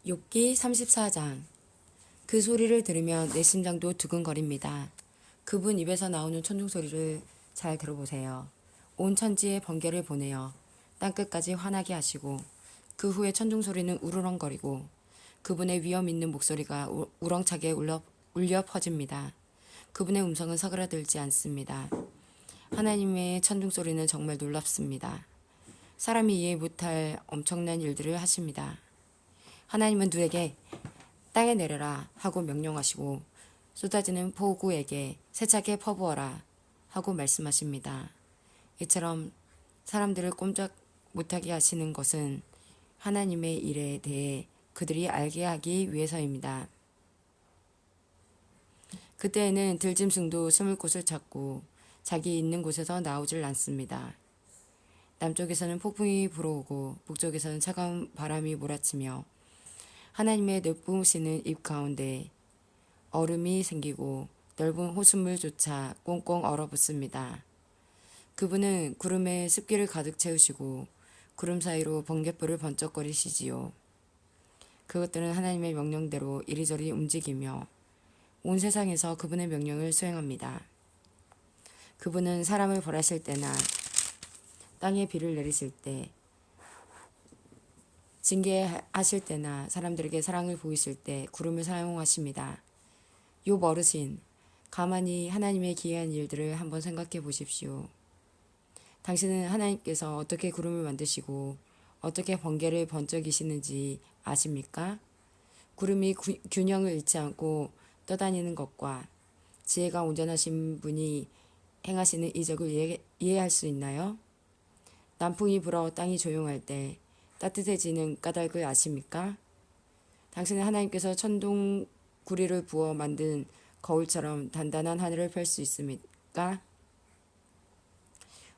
욥기 34장. 그 소리를 들으면 내 심장도 두근거립니다. 그분 입에서 나오는 천둥 소리를 잘 들어보세요. 온 천지에 번개를 보내어 땅끝까지 화나게 하시고 그 후에 천둥 소리는 우르렁거리고 그분의 위엄 있는 목소리가 우렁차게 울려 퍼집니다. 그분의 음성은 사그라들지 않습니다. 하나님의 천둥 소리는 정말 놀랍습니다. 사람이 이해 못할 엄청난 일들을 하십니다. 하나님은 누에게 땅에 내려라 하고 명령하시고 쏟아지는 폭우에게 세차게 퍼부어라 하고 말씀하십니다. 이처럼 사람들을 꼼짝 못하게 하시는 것은 하나님의 일에 대해 그들이 알게 하기 위해서입니다. 그때에는 들짐승도 숨을 곳을 찾고 자기 있는 곳에서 나오질 않습니다. 남쪽에서는 폭풍이 불어오고 북쪽에서는 차가운 바람이 몰아치며 하나님의 내뿜으시는 입 가운데 얼음이 생기고 넓은 호수물조차 꽁꽁 얼어붙습니다. 그분은 구름에 습기를 가득 채우시고 구름 사이로 번갯불을 번쩍거리시지요. 그것들은 하나님의 명령대로 이리저리 움직이며 온 세상에서 그분의 명령을 수행합니다. 그분은 사람을 벌하실 때나 땅에 비를 내리실 때 징계하실 때나 사람들에게 사랑을 보이실 때 구름을 사용하십니다. 욥 어르신, 가만히 하나님의 기이한 일들을 한번 생각해 보십시오. 당신은 하나님께서 어떻게 구름을 만드시고 어떻게 번개를 번쩍이시는지 아십니까? 구름이 균형을 잃지 않고 떠다니는 것과 지혜가 온전하신 분이 행하시는 이적을 이해할 수 있나요? 남풍이 불어 땅이 조용할 때 따뜻해지는 까닭을 아십니까? 당신은 하나님께서 천둥 구리를 부어 만든 거울처럼 단단한 하늘을 펼 수 있습니까?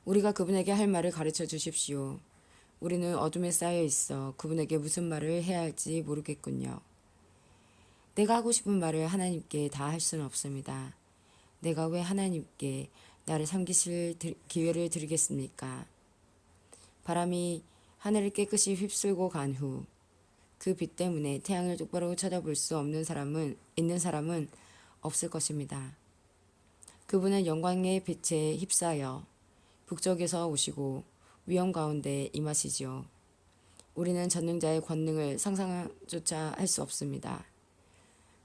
우리가 그분에게 할 말을 가르쳐 주십시오. 우리는 어둠에 쌓여 있어 그분에게 무슨 말을 해야 할지 모르겠군요. 내가 하고 싶은 말을 하나님께 다 할 수는 없습니다. 내가 왜 하나님께 나를 섬기실 기회를 드리겠습니까? 바람이 하늘을 깨끗이 휩쓸고 간 후 그 빛 때문에 태양을 똑바로 쳐다볼 수 없는 있는 사람은 없을 것입니다. 그분은 영광의 빛에 휩싸여 북쪽에서 오시고 위험 가운데 임하시지요. 우리는 전능자의 권능을 상상조차 할 수 없습니다.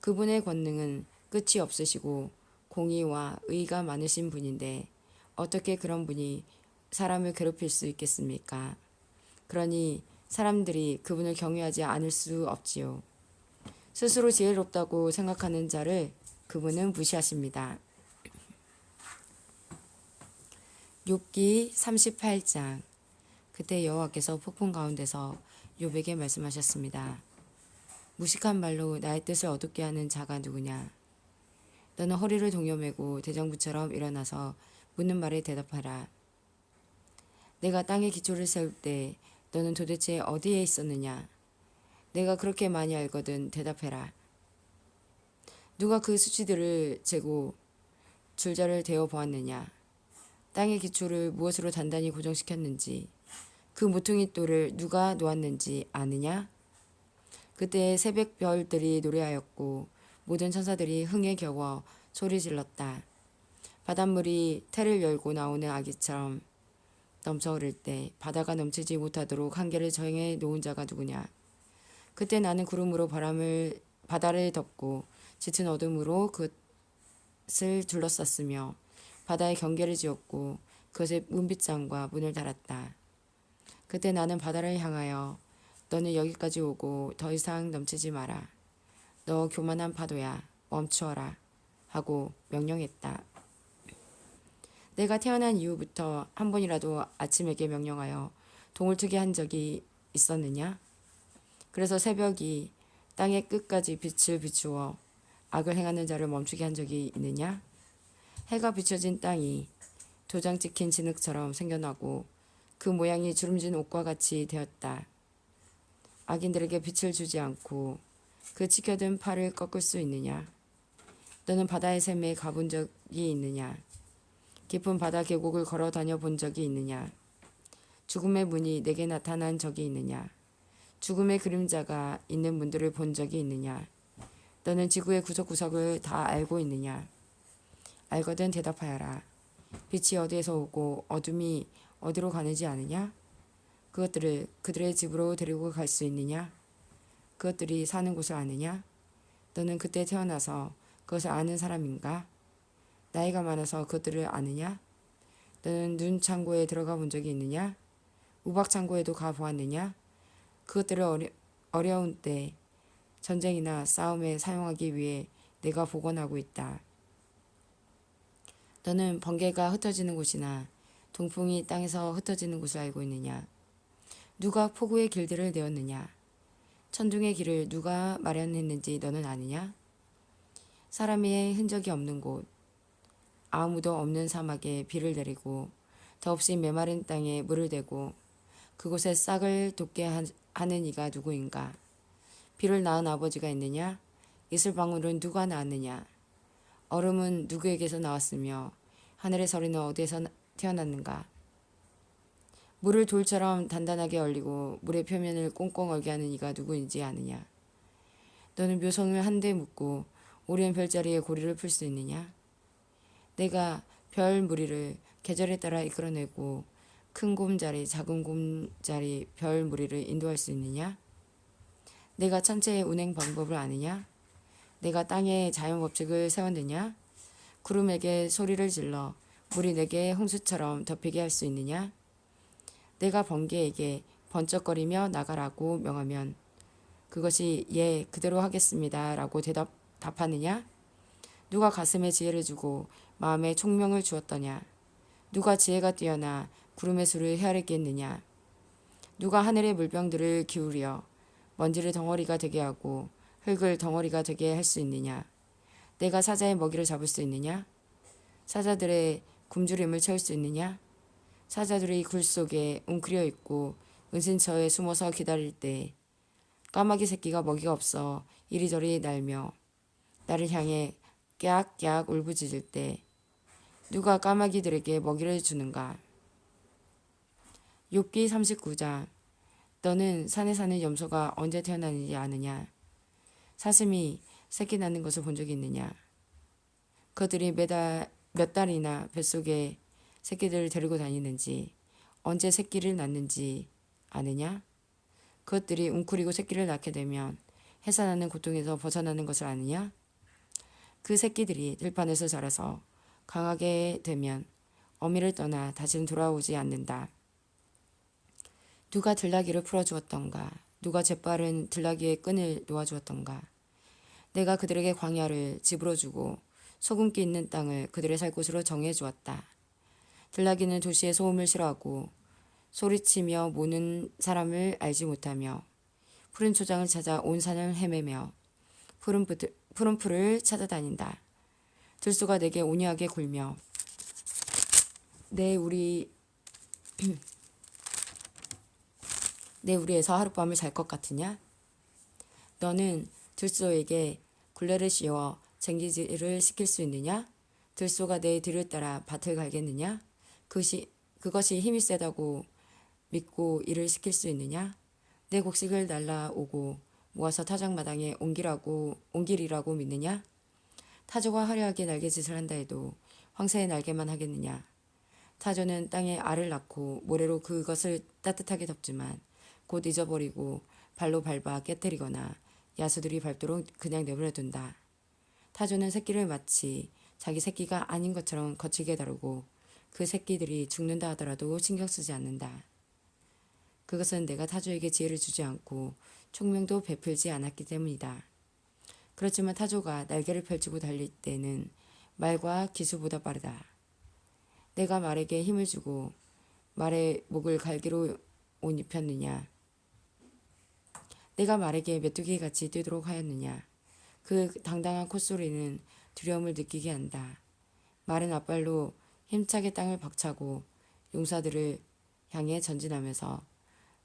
그분의 권능은 끝이 없으시고 공의와 의가 많으신 분인데 어떻게 그런 분이 사람을 괴롭힐 수 있겠습니까? 그러니 사람들이 그분을 경외하지 않을 수 없지요. 스스로 지혜롭다고 생각하는 자를 그분은 무시하십니다. 욥기 38장. 그때 여호와께서 폭풍 가운데서 욥에게 말씀하셨습니다. 무식한 말로 나의 뜻을 어둡게 하는 자가 누구냐? 너는 허리를 동여매고 대정부처럼 일어나서 묻는 말에 대답하라. 내가 땅에 기초를 세울 때 너는 도대체 어디에 있었느냐? 내가 그렇게 많이 알거든 대답해라. 누가 그 수치들을 재고 줄자를 대어 보았느냐? 땅의 기초를 무엇으로 단단히 고정시켰는지 그 모퉁이 돌을 누가 놓았는지 아느냐? 그때 새벽 별들이 노래하였고 모든 천사들이 흥에 겨워 소리 질렀다. 바닷물이 태를 열고 나오는 아기처럼 넘쳐 흐를 때 바다가 넘치지 못하도록 한계를 정해 놓은 자가 누구냐? 그때 나는 구름으로 바다를 덮고 짙은 어둠으로 그것을 둘러쌌으며 바다에 경계를 지었고 그것에 문빗장과 문을 달았다. 그때 나는 바다를 향하여 너는 여기까지 오고 더 이상 넘치지 마라. 너 교만한 파도야, 멈추어라 하고 명령했다. 내가 태어난 이후부터 한 번이라도 아침에게 명령하여 동을 트게 한 적이 있었느냐? 그래서 새벽이 땅의 끝까지 빛을 비추어 악을 행하는 자를 멈추게 한 적이 있느냐? 해가 비춰진 땅이 도장 찍힌 진흙처럼 생겨나고 그 모양이 주름진 옷과 같이 되었다. 악인들에게 빛을 주지 않고 그 치켜든 팔을 꺾을 수 있느냐? 너는 바다의 샘에 가본 적이 있느냐? 깊은 바다 계곡을 걸어 다녀 본 적이 있느냐? 죽음의 문이 내게 나타난 적이 있느냐? 죽음의 그림자가 있는 문들을 본 적이 있느냐? 너는 지구의 구석구석을 다 알고 있느냐? 알거든 대답하여라. 빛이 어디에서 오고 어둠이 어디로 가는지 아느냐? 그것들을 그들의 집으로 데리고 갈 수 있느냐? 그것들이 사는 곳을 아느냐? 너는 그때 태어나서 그것을 아는 사람인가? 나이가 많아서 그것들을 아느냐? 너는 눈 창고에 들어가 본 적이 있느냐? 우박 창고에도 가 보았느냐? 그것들을 어려운 때 전쟁이나 싸움에 사용하기 위해 내가 복원하고 있다. 너는 번개가 흩어지는 곳이나 동풍이 땅에서 흩어지는 곳을 알고 있느냐? 누가 폭우의 길들을 내었느냐? 천둥의 길을 누가 마련했는지 너는 아느냐? 사람의 흔적이 없는 곳, 아무도 없는 사막에 비를 내리고 더없이 메마른 땅에 물을 대고 그곳에 싹을 돋게 하는 이가 누구인가? 비를 낳은 아버지가 있느냐? 이슬방울은 누가 낳았느냐? 얼음은 누구에게서 나왔으며 하늘의 서리는 어디에서 태어났는가? 물을 돌처럼 단단하게 얼리고 물의 표면을 꽁꽁 얼게 하는 이가 누구인지 아느냐? 너는 묘성을 한데 묶고 오리온 별자리에 고리를 풀 수 있느냐? 내가 별 무리를 계절에 따라 이끌어내고 큰 곰자리, 작은 곰자리, 별 무리를 인도할 수 있느냐? 내가 천체의 운행 방법을 아느냐? 내가 땅에 자연 법칙을 세웠느냐? 구름에게 소리를 질러 물이 내게 홍수처럼 덮이게 할 수 있느냐? 내가 번개에게 번쩍거리며 나가라고 명하면 그것이 예, 그대로 하겠습니다 라고 답하느냐? 누가 가슴에 지혜를 주고 마음에 총명을 주었더냐? 누가 지혜가 뛰어나 구름의 수를 헤아리겠느냐? 누가 하늘의 물병들을 기울여 먼지를 덩어리가 되게 하고 흙을 덩어리가 되게 할 수 있느냐? 내가 사자의 먹이를 잡을 수 있느냐? 사자들의 굶주림을 채울 수 있느냐? 사자들이 굴 속에 웅크려 있고 은신처에 숨어서 기다릴 때 까마귀 새끼가 먹이가 없어 이리저리 날며 나를 향해 깨악깨악 울부짖을 때 누가 까마귀들에게 먹이를 주는가? 욥기 39장. 너는 산에 사는 염소가 언제 태어나는지 아느냐? 사슴이 새끼 낳는 것을 본 적이 있느냐? 그들이 몇 달이나 뱃속에 새끼들을 데리고 다니는지 언제 새끼를 낳는지 아느냐? 그것들이 웅크리고 새끼를 낳게 되면 해산하는 고통에서 벗어나는 것을 아느냐? 그 새끼들이 들판에서 자라서 강하게 되면 어미를 떠나 다시는 돌아오지 않는다. 누가 들나귀를 풀어주었던가? 누가 재빠른 들나귀의 끈을 놓아주었던가? 내가 그들에게 광야를 집으로 주고 소금기 있는 땅을 그들의 살 곳으로 정해주었다. 들나귀는 도시의 소음을 싫어하고 소리치며 모는 사람을 알지 못하며 푸른 초장을 찾아 온 산을 헤매며 푸른 풀을 찾아다닌다. 들소가 내게 온유하게 굴며 내 우리에서 하룻밤을 잘 것 같으냐? 너는 들소에게 굴레를 씌워 쟁기질을 시킬 수 있느냐? 들소가 내 뒤를 따라 밭을 갈겠느냐? 그것이 힘이 세다고 믿고 일을 시킬 수 있느냐? 내 곡식을 날라오고 모아서 타작마당에 옮기리라고 믿느냐? 타조가 화려하게 날개짓을 한다 해도 황새의 날개만 하겠느냐? 타조는 땅에 알을 낳고 모래로 그것을 따뜻하게 덮지만 곧 잊어버리고 발로 밟아 깨뜨리거나 야수들이 밟도록 그냥 내버려둔다. 타조는 새끼를 마치 자기 새끼가 아닌 것처럼 거칠게 다루고 그 새끼들이 죽는다 하더라도 신경 쓰지 않는다. 그것은 내가 타조에게 지혜를 주지 않고 총명도 베풀지 않았기 때문이다. 그렇지만 타조가 날개를 펼치고 달릴 때는 말과 기수보다 빠르다. 내가 말에게 힘을 주고 말의 목을 갈기로 옷 입혔느냐? 내가 말에게 메뚜기같이 뛰도록 하였느냐? 그 당당한 콧소리는 두려움을 느끼게 한다. 말은 앞발로 힘차게 땅을 박차고 용사들을 향해 전진하면서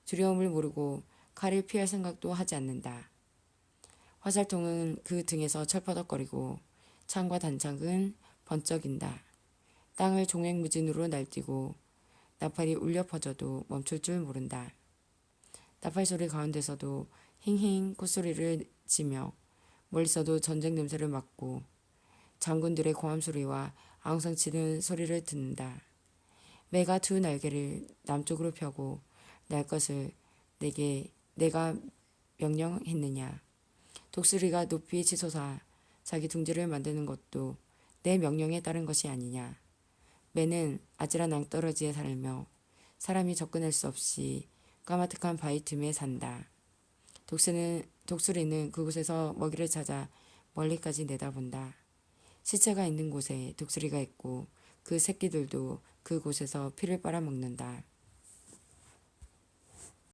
두려움을 모르고 칼을 피할 생각도 하지 않는다. 화살통은 그 등에서 철퍼덕거리고 창과 단창은 번쩍인다. 땅을 종횡무진으로 날뛰고 나팔이 울려 퍼져도 멈출 줄 모른다. 나팔 소리 가운데서도 힝힝 콧소리를 지며 멀리서도 전쟁 냄새를 맡고 장군들의 고함 소리와 앙상치는 소리를 듣는다. 매가 두 날개를 남쪽으로 펴고 날 것을 내가 명령했느냐. 독수리가 높이 치솟아 자기 둥지를 만드는 것도 내 명령에 따른 것이 아니냐. 매는 아찔한 낭떠러지에 살며 사람이 접근할 수 없이 까마득한 바위 틈에 산다. 독수리는 그곳에서 먹이를 찾아 멀리까지 내다본다. 시체가 있는 곳에 독수리가 있고 그 새끼들도 그곳에서 피를 빨아먹는다.